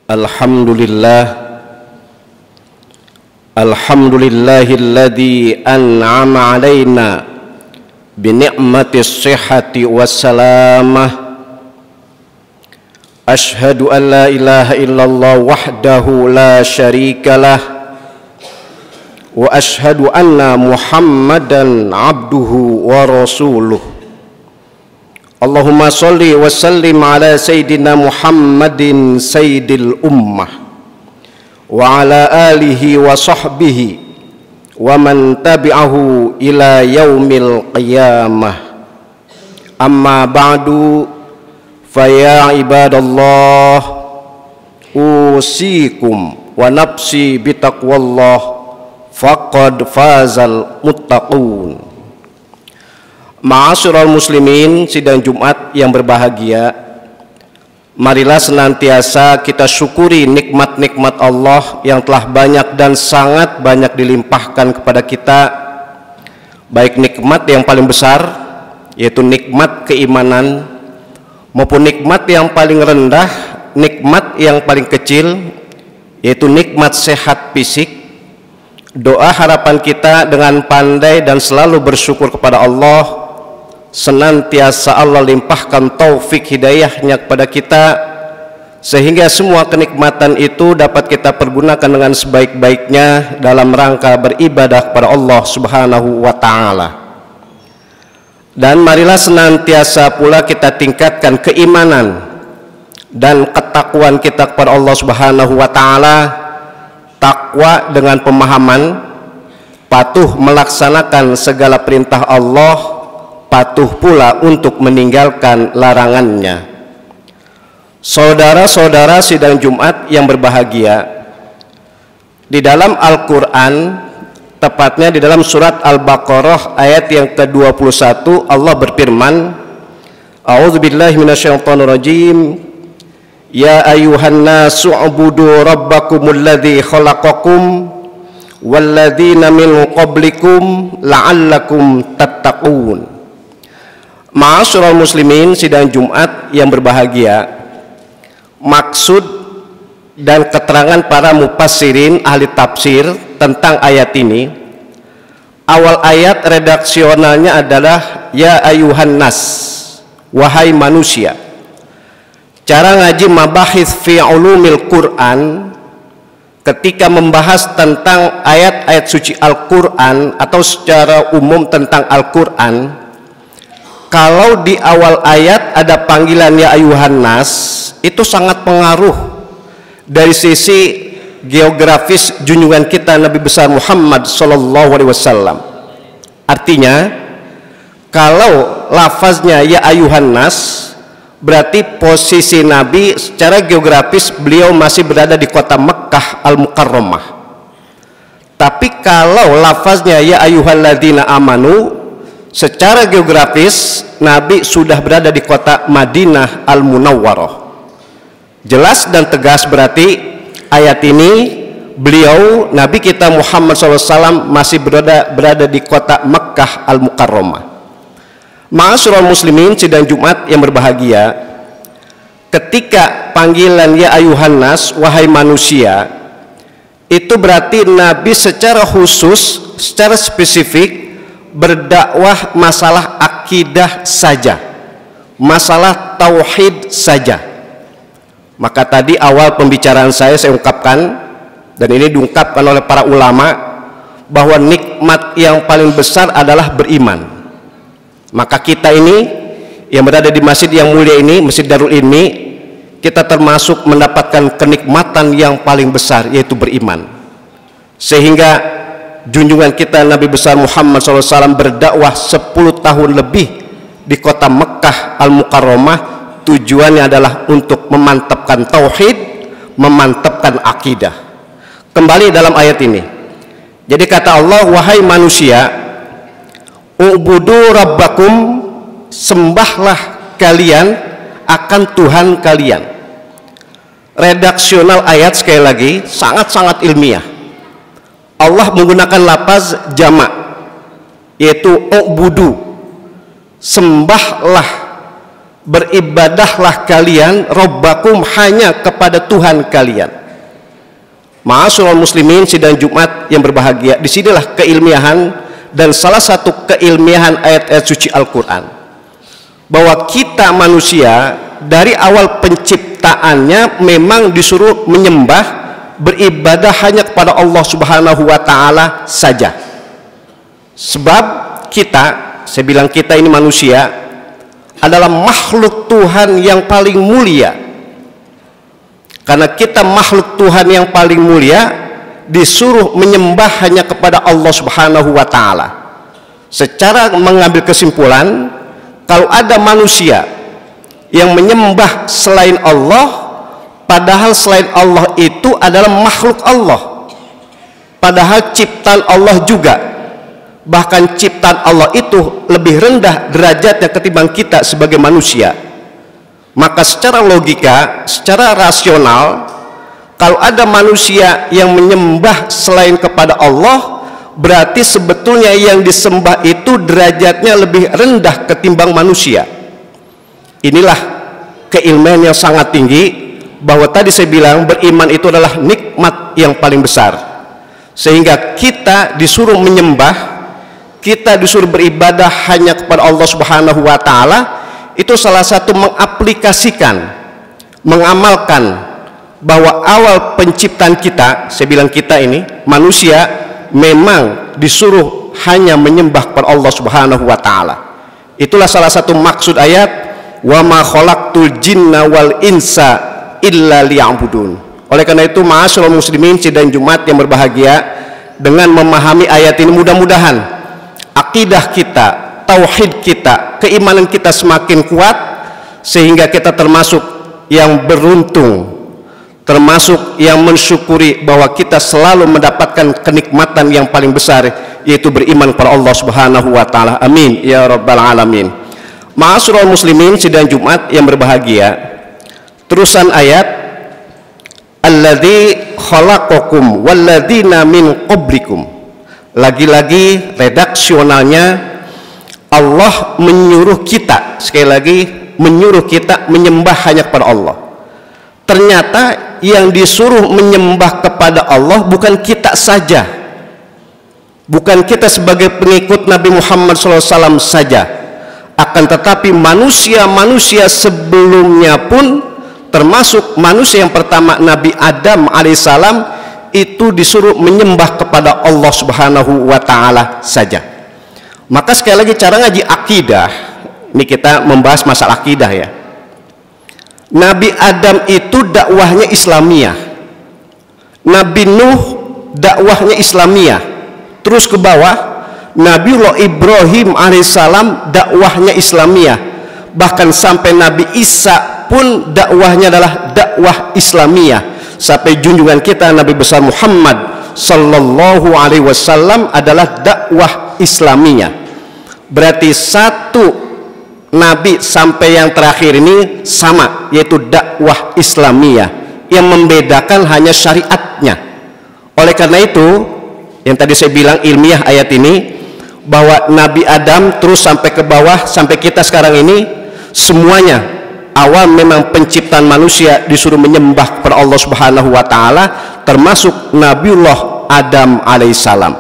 Alhamdulillahilladzi an'ama alaina bi ni'matis sihhati wassalamah. Ashhadu an la ilaha illallah wahdahu la syarikalah wa ashhadu anna Muhammadan abduhu wa rasuluh. Allahumma sholli wa sallim ala sayyidina Muhammadin sayyidil ummah wa ala alihi wa sahbihi wa man tabi'ahu ila yaumil qiyamah. Amma ba'du, faya ibadallah, usikum wa nafsi bitaqwallah, faqad fazal muttaqun. Ma'asyiral muslimin, sidang Jumat yang berbahagia, marilah senantiasa kita syukuri nikmat-nikmat Allah yang telah banyak dan sangat banyak dilimpahkan kepada kita, baik nikmat yang paling besar yaitu nikmat keimanan, maupun nikmat yang paling rendah, nikmat yang paling kecil yaitu nikmat sehat fisik. Doa harapan kita dengan pandai dan selalu bersyukur kepada Allah, senantiasa Allah limpahkan taufik hidayahnya kepada kita, sehingga semua kenikmatan itu dapat kita pergunakan dengan sebaik-baiknya dalam rangka beribadah kepada Allah Subhanahu wa ta'ala. Dan marilah senantiasa pula kita tingkatkan keimanan dan ketakwaan kita kepada Allah Subhanahu wa ta'ala. Takwa dengan pemahaman, patuh melaksanakan segala perintah Allah, patuh pula untuk meninggalkan larangannya. Saudara-saudara sidang Jumat yang berbahagia, di dalam Al-Quran, tepatnya di dalam surat Al-Baqarah ayat yang ke-21, Allah berfirman, A'udzubillahi minasyaitonirrajim, Ya ayuhan nasu ubudu rabbakumul ladzi khalaqakum walladzina min qablikum la'allakum tattaqun. Ma'asyiral muslimin, sidang Jumat yang berbahagia, maksud dan keterangan para mufassirin ahli tafsir tentang ayat ini, awal ayat redaksionalnya adalah ya ayuhan nas, wahai manusia. Cara ngaji mabahis fi ulumil Quran, ketika membahas tentang ayat-ayat suci Al-Quran atau secara umum tentang Al-Quran, kalau di awal ayat ada panggilan ya ayuhan nas, itu sangat pengaruh dari sisi geografis junjungan kita Nabi besar Muhammad SAW. Artinya, kalau lafaznya ya ayuhan nas, berarti posisi Nabi secara geografis beliau masih berada di kota Mekkah Al-Mukarramah. Tapi kalau lafaznya ya ayyuhalladzina amanu, secara geografis Nabi sudah berada di kota Madinah Al-Munawwarah. Jelas dan tegas berarti ayat ini beliau Nabi kita Muhammad SAW masih berada di kota Mekkah Al-Mukarramah. Ma'asyiral muslimin sidang Jumat yang berbahagia, ketika panggilan ya ayuhan nas, wahai manusia, itu berarti Nabi secara khusus, secara spesifik berdakwah masalah akidah saja, masalah tauhid saja. Maka tadi awal pembicaraan saya ungkapkan, dan ini diungkapkan oleh para ulama, bahwa nikmat yang paling besar adalah beriman. Maka kita ini yang berada di masjid yang mulia ini, Masjid Darul Ilmi, kita termasuk mendapatkan kenikmatan yang paling besar, yaitu beriman. Sehingga junjungan kita Nabi besar Muhammad SAW berdakwah 10 tahun lebih di kota Mekkah Al-Mukarramah, tujuannya adalah untuk memantapkan tauhid, memantapkan akidah. Kembali dalam ayat ini, jadi kata Allah, wahai manusia, ubudu rabbakum, sembahlah kalian akan Tuhan kalian. Redaksional ayat sekali lagi sangat-sangat ilmiah. Allah menggunakan lafaz jamak, yaitu ubudu, sembahlah, beribadahlah kalian Rabbakum hanya kepada Tuhan kalian. Ma'asyiral muslimin sidang Jumat yang berbahagia, disinilah keilmiahan dan salah satu keilmiahan ayat-ayat suci Al-Quran, bahwa kita manusia dari awal penciptaannya memang disuruh menyembah, beribadah hanya kepada Allah Subhanahu wa Ta'ala saja. Sebab kita, saya bilang kita ini manusia adalah makhluk Tuhan yang paling mulia. Karena kita makhluk Tuhan yang paling mulia, disuruh menyembah hanya kepada Allah Subhanahu wa Ta'ala. Secara mengambil kesimpulan, kalau ada manusia yang menyembah selain Allah, padahal selain Allah itu adalah makhluk Allah, padahal ciptaan Allah juga, bahkan ciptaan Allah itu lebih rendah derajatnya ketimbang kita sebagai manusia, maka secara logika, secara rasional, kalau ada manusia yang menyembah selain kepada Allah, berarti sebetulnya yang disembah itu derajatnya lebih rendah ketimbang manusia. Inilah keilmuan yang sangat tinggi, bahwa tadi saya bilang beriman itu adalah nikmat yang paling besar, sehingga kita disuruh menyembah, kita disuruh beribadah hanya kepada Allah Subhanahu wa Ta'ala. Itu salah satu mengaplikasikan, mengamalkan bahwa awal penciptaan kita, saya bilang kita ini manusia, memang disuruh hanya menyembah kepada Allah Subhanahu wa Ta'ala. Itulah salah satu maksud ayat wa ma khalaqtul jinna wal insa illa liya'budun. Oleh karena itu, ma'asyiral muslimin sidang Jumat yang berbahagia, dengan memahami ayat ini mudah-mudahan akidah kita, tauhid kita, keimanan kita semakin kuat, sehingga kita termasuk yang beruntung, termasuk yang mensyukuri bahwa kita selalu mendapatkan kenikmatan yang paling besar, yaitu beriman kepada Allah Subhanahu wa Ta'ala. Amin ya rabbal alamin. Ma'asyiral muslimin sidang Jumat yang berbahagia, terusan ayat alladzi khalaqakum walladzina min qablikum. Lagi-lagi redaksionalnya, Allah menyuruh kita, sekali lagi menyuruh kita menyembah hanya kepada Allah. Ternyata yang disuruh menyembah kepada Allah bukan kita saja, bukan kita sebagai pengikut Nabi Muhammad SAW saja, akan tetapi manusia-manusia sebelumnya pun, termasuk manusia yang pertama Nabi Adam alaihissalam, itu disuruh menyembah kepada Allah Subhanahu wa Ta'ala saja. Maka sekali lagi, cara ngaji akidah ini, kita membahas masalah akidah ya. Nabi Adam itu dakwahnya Islamiyah, Nabi Nuh dakwahnya Islamiyah, terus ke bawah Nabiullah Ibrahim alaihissalam dakwahnya Islamiyah, bahkan sampai Nabi Isa pun dakwahnya adalah dakwah Islamiyah, sampai junjungan kita Nabi besar Muhammad sallallahu alaihi wasallam adalah dakwah Islamiyah. Berarti satu Nabi sampai yang terakhir ini sama, yaitu dakwah Islamiyah, yang membedakan hanya syariatnya. Oleh karena itu, yang tadi saya bilang ilmiah ayat ini, bahwa Nabi Adam terus sampai ke bawah sampai kita sekarang ini, semuanya awal memang penciptaan manusia disuruh menyembah kepada Allah Subhanahu wa Ta'ala, termasuk Nabiullah Adam alaihissalam.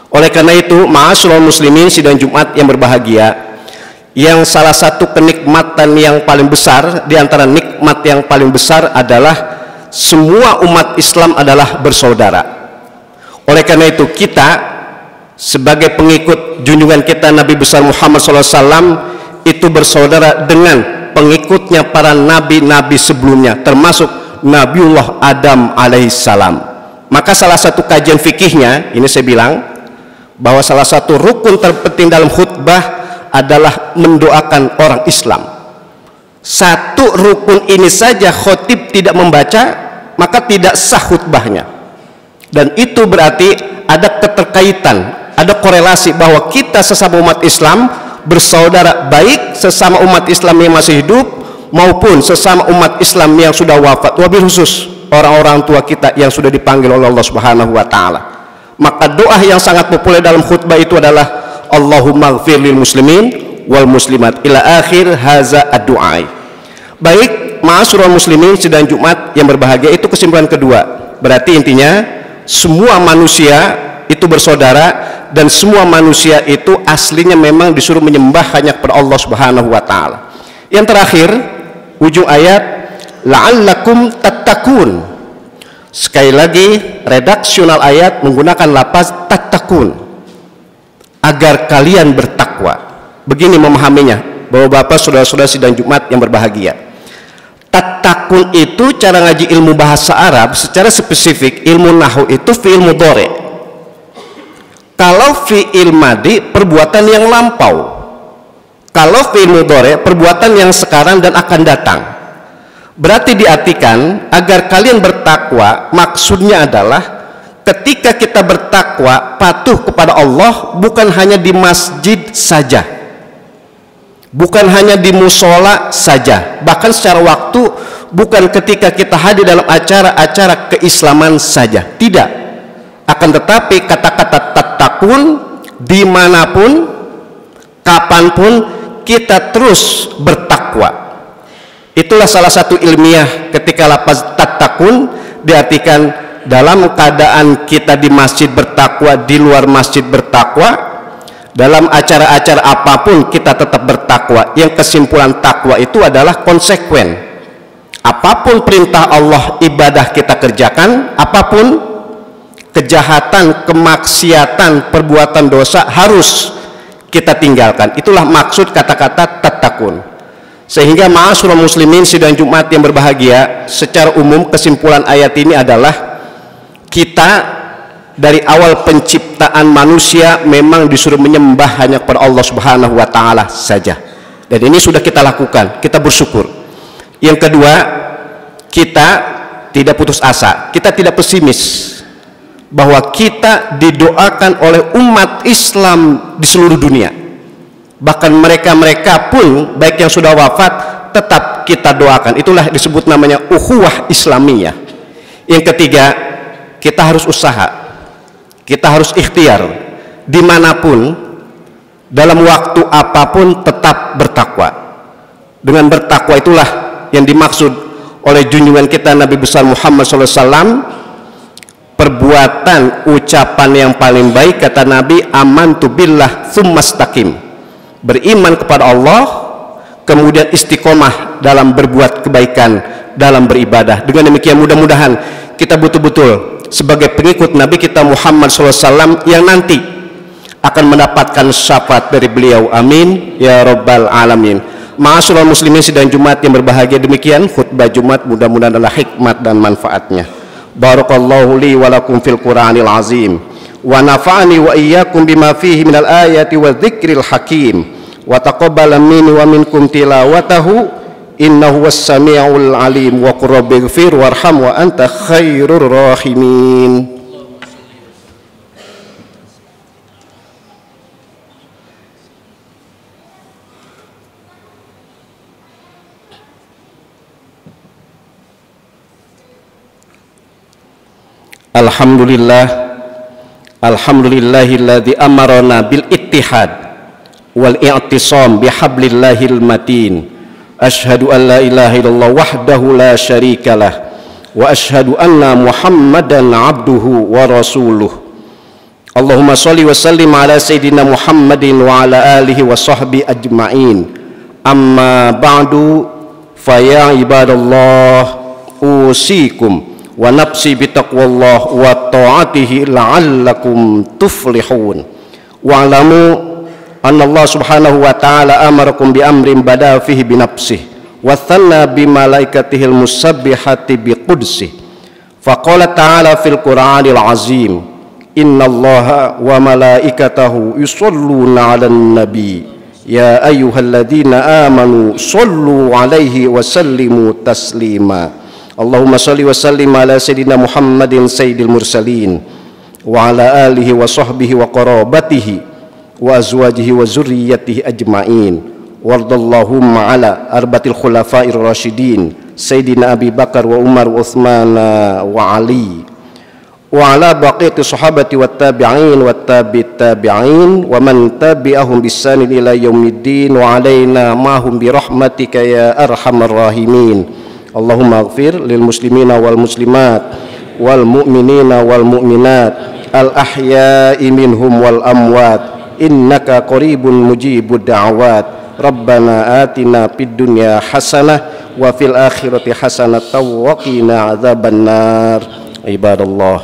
Oleh karena itu, ma'asyiral muslimin sidang Jumat yang berbahagia, yang salah satu kenikmatan yang paling besar, di antara nikmat yang paling besar adalah semua umat Islam adalah bersaudara. Oleh karena itu, kita sebagai pengikut junjungan kita Nabi besar Muhammad SAW itu bersaudara dengan pengikutnya para nabi-nabi sebelumnya, termasuk Nabiullah Adam alaihissalam. Maka salah satu kajian fikihnya, ini saya bilang bahwa salah satu rukun terpenting dalam khutbah adalah mendoakan orang Islam. Satu rukun ini saja khotib tidak membaca, maka tidak sah khutbahnya. Dan itu berarti ada keterkaitan, ada korelasi bahwa kita sesama umat Islam bersaudara, baik sesama umat Islam yang masih hidup maupun sesama umat Islam yang sudah wafat, wabil khusus orang-orang tua kita yang sudah dipanggil oleh Allah Subhanahu wa Ta'ala. Maka doa yang sangat populer dalam khutbah itu adalah Allahumma ghfir lil muslimin wal muslimat ila akhir haza ad-du'a. Baik, ma'asyiral muslimin sidang Jumat yang berbahagia, itu kesimpulan kedua. Berarti intinya semua manusia itu bersaudara dan semua manusia itu aslinya memang disuruh menyembah hanya kepada Allah Subhanahu wa taala. Yang terakhir, ujung ayat la'allakum tattaqun. Sekali lagi redaksional ayat menggunakan lafaz tattaqun, agar kalian bertakwa. Begini memahaminya, Bapak-bapak, saudara-saudara sidang Jumat yang berbahagia. Tattaqun itu cara ngaji ilmu bahasa Arab secara spesifik, ilmu nahwu itu fi'il mudhari'. Kalau fi'il madi perbuatan yang lampau. Kalau fi'il mudhari' perbuatan yang sekarang dan akan datang. Berarti diartikan agar kalian bertakwa, maksudnya adalah ketika kita bertakwa patuh kepada Allah bukan hanya di masjid saja, bukan hanya di musola saja, bahkan secara waktu, bukan ketika kita hadir dalam acara-acara keislaman saja, tidak. Akan tetapi kata-kata tattaqun dimanapun, kapanpun kita terus bertakwa. Itulah salah satu ilmiah ketika lafaz tattaqun diartikan dalam keadaan kita di masjid bertakwa, di luar masjid bertakwa, dalam acara-acara apapun kita tetap bertakwa. Yang kesimpulan takwa itu adalah konsekuen. Apapun perintah Allah ibadah kita kerjakan, apapun kejahatan, kemaksiatan, perbuatan dosa harus kita tinggalkan. Itulah maksud kata-kata tattaqun. Sehingga ma'asyiral muslimin sidang Jumat yang berbahagia, secara umum kesimpulan ayat ini adalah kita dari awal penciptaan manusia memang disuruh menyembah hanya kepada Allah Subhanahu wa taala saja. Dan ini sudah kita lakukan, kita bersyukur. Yang kedua, kita tidak putus asa, kita tidak pesimis bahwa kita didoakan oleh umat Islam di seluruh dunia. Bahkan mereka-mereka pun baik yang sudah wafat tetap kita doakan. Itulah disebut namanya ukhuwah Islamiyah. Yang ketiga, kita harus usaha, kita harus ikhtiar dimanapun, dalam waktu apapun tetap bertakwa. Dengan bertakwa itulah yang dimaksud oleh junjungan kita Nabi besar Muhammad SAW. Perbuatan ucapan yang paling baik, kata Nabi, amantu billah tsumastaqim, beriman kepada Allah kemudian istiqomah dalam berbuat kebaikan, dalam beribadah. Dengan demikian mudah-mudahan kita betul-betul sebagai pengikut Nabi kita Muhammad SAW yang nanti akan mendapatkan syafaat dari beliau, amin ya rabbal alamin. Ma'asyiral muslimin sidang Jumat yang berbahagia, demikian khutbah Jumat, mudah-mudahan adalah hikmat dan manfaatnya. Barakallahu li wa lakum fil Qur'anil azim wa nafa'ani wa iyyakum bima fihi minal ayati wa dzikril hakim wa taqabbala minni wa minkum tilawatahu innahu was-sami'ul alim wa qur rabbighfir warham wa anta khairur rahimin. Alhamdulillahilladzi amarna bil ittihad wal i'tisam bihablillahil matin. Asyhadu an la ilaha illallah wahdahu la syarikalah wa asyhadu anna Muhammadan abduhu wa rasuluh. Allahumma shalli wa sallim ala sayyidina Muhammadin wa ala alihi wa sahbihi ajma'in. Amma ba'du, fa ya ibadallah usikum wa nafsi bitaqwallah wa ta'atihi la'allakum tuflihun. Wa'lamu anna Allah subhanahu wa ta'ala amarakum bi amrin bada fihi bi nafsihi wa thanna bi malaikatihil musabbihati bi qudsihi. Faqala ta'ala fil Qur'anil azim, inna Allaha wa malaikatahu yusalluna 'alan nabi ya ayyuhalladzina amanu sallu 'alaihi wa sallimu taslima. Allahumma salli wa sallim ala sayyidina Muhammadin sayyidil mursalin wa ala alihi wa sahbihi wa qarabatihi wa azwajihi wa zurriyyatihi ajma'in. Wardallahumma ala arbatil khulafa'ir rasyidin sayyidina Abi Bakar wa Umar wa Utsman wa Ali wa ala baqiyati sahabati wat tabi'in wat tabi'in wa man tabi'ahum bisanin ila yaumiddin wa alaina ma'hum bi rahmatika ya arhamar rahimin. Allahumma ighfir lil muslimina wal muslimat wal mu'minina wal mu'minat al ahya'i minhum wal amwat innaka qaribun mujibud da'awat. Rabbana atina fid dunya hasanah wa fil akhirati hasanah wa qina adzabannar. Ibadallah,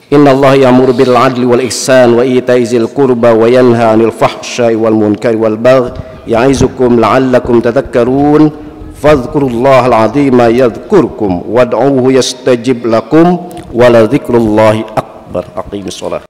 innallaha ya'muru bil 'adli wal ihsan wa ita'i dzil qurba wa yanha 'anil fahsya'i wal munkari wal baghi ya'izukum la'allakum tadhakkarun. Fadhkurullahal 'azima yadhkurkum wad'uuhu yastajib lakum wa la dzikrullahi akbar. Aqimis shalah.